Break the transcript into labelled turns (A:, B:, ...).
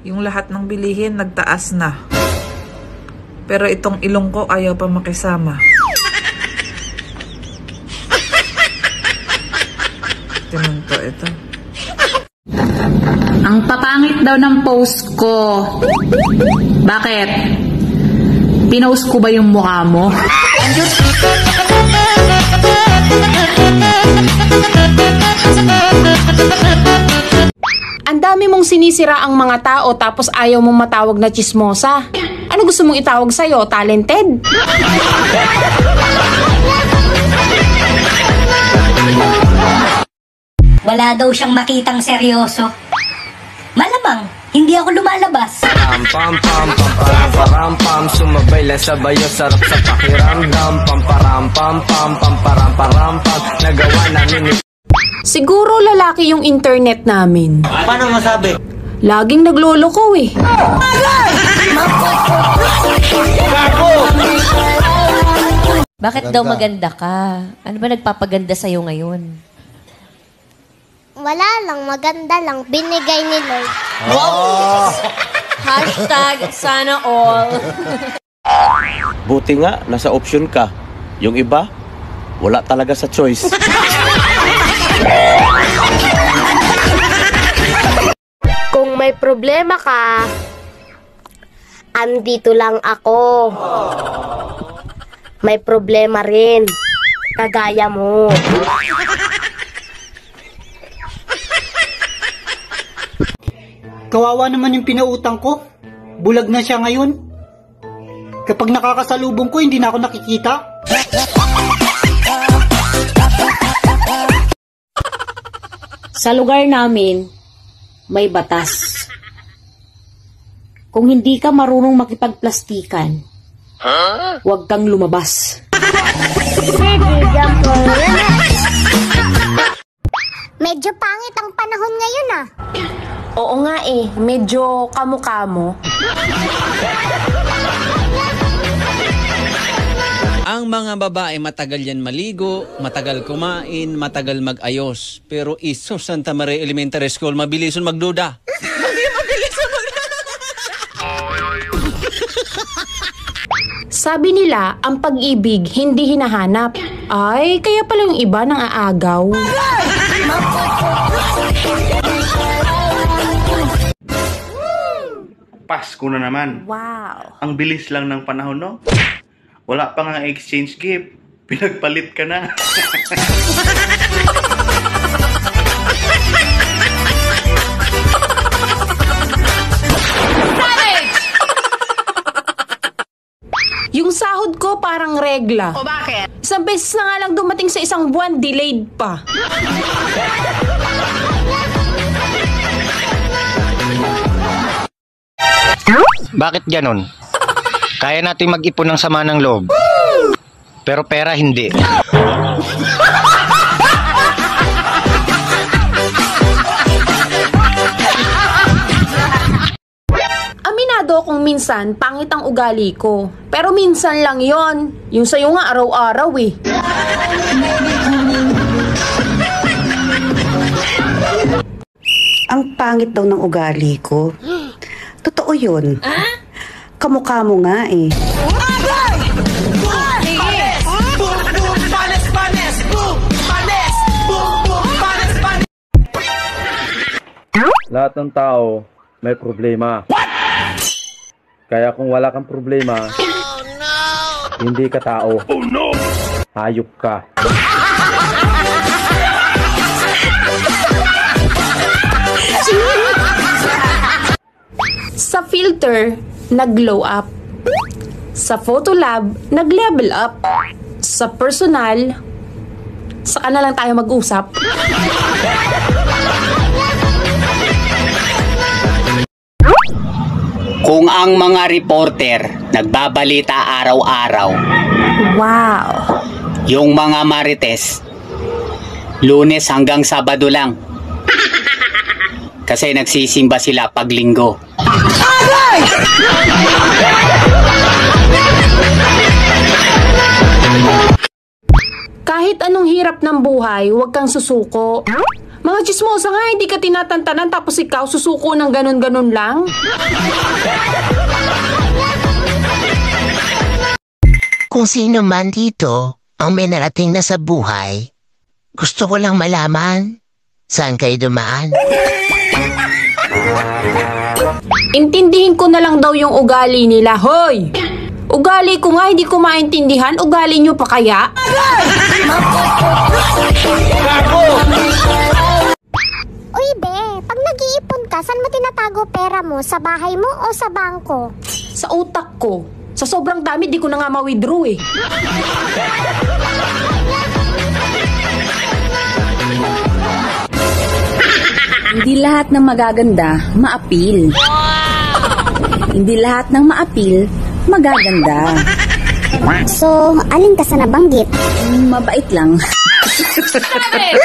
A: Yung lahat ng bilihin nagtaas na. Pero itong ilong ko ayaw pa makisama. Tinan to, ito.
B: Ang papangit daw ng post ko. Bakit? Pinost ko ba yung mukha mo? Ang dami mong sinisira ang mga tao tapos ayaw mong matawag na chismosa. Ano gusto mong itawag sa'yo? Talented?
C: Wala daw siyang makitang seryoso. Malamang, hindi ako lumalabas.
D: Pam-pam-pam-pam-pam-pam, sumabay lang sa bayo, sarap sa pakiramdam. Pam-param-pam-pam-pam-param-pam, nagawa namin.
B: Siguro lalaki yung internet namin.
E: Paano masabi?
B: Laging nagloloko eh.
F: Bakit daw maganda ka? Ano ba nagpapaganda sa'yo ngayon?
G: Wala lang, maganda lang. Binigay ni Lord.
F: Wow! Hashtag sana all.
E: Buti nga, nasa option ka. Yung iba, wala talaga sa choice.
G: Kung may problema ka, andito lang ako. May problema rin. Kagaya mo.
H: Kawawa naman yung pinautang ko. Bulag na siya ngayon. Kapag nakakasalubong ko, hindi na ako nakikita.
B: Sa lugar namin, may batas. Kung hindi ka marunong makipagplastikan, huwag kang lumabas.
G: Medyo pangit ang panahon ngayon ah.
B: Oo nga eh, medyo kamo-kamo.
I: Ang mga babae matagal yan maligo, matagal kumain, matagal mag-ayos. Pero iso Santa Maria Elementary School, mabilison magduda.
B: Sabi nila, ang pag-ibig hindi hinahanap. Ay, kaya pala yung iba nang aagaw.
J: Pasko na naman.
F: Wow.
J: Ang bilis lang ng panahon, no? Wala pa nga exchange gift. Pinagpalit ka na.
B: Yung sahod ko parang regla. O bakit? Isang beses na nga lang dumating sa isang buwan, delayed pa.
K: Bakit ganon? Kaya natin mag-ipon ng sama ng loob. Pero pera hindi.
B: Aminado akong minsan pangit ang ugali ko. Pero minsan lang yon. Yung sa'yo nga araw-araw eh.
L: Ang pangit daw ng ugali ko. Totoo yun. Kamukha mo nga eh.
E: Lahat ng tao may problema. Kaya kung wala kang problema, hindi ka tao. Hayop ka.
B: Sa filter, nag-glow up. Sa photo lab, nag-level up. Sa personal, saka na lang tayo mag-usap.
M: Kung ang mga reporter nagbabalita araw-araw.
B: Wow.
M: Yung mga marites, Lunes hanggang Sabado lang. Kasi nagsisimba sila pag Linggo.
B: Kahit anong hirap ng buhay, huwag kang susuko. Mga chismosa nga, hindi ka tinatantanan tapos ikaw susuko ng ganun-ganun lang.
N: Kung sino man dito ang may narating na sa buhay, gusto ko lang malaman saan kayo dumaan.
B: Intindihin ko na lang daw yung ugali nila. Hoy! Ugali ko nga, hindi ko maintindihan. Ugali nyo pa kaya?
G: Uy, be, pag nag-iipon ka, saan mo tinatago pera mo? Sa bahay mo o sa bangko?
B: Sa utak ko. Sa sobrang dami, di ko na nga ma-withdraw eh.
O: Hindi lahat ng magaganda, ma-appeal. Hindi lahat ng ma-appeal, magaganda.
G: So, alin ka sa nabanggit?
O: Mabait lang.
G: Stop it!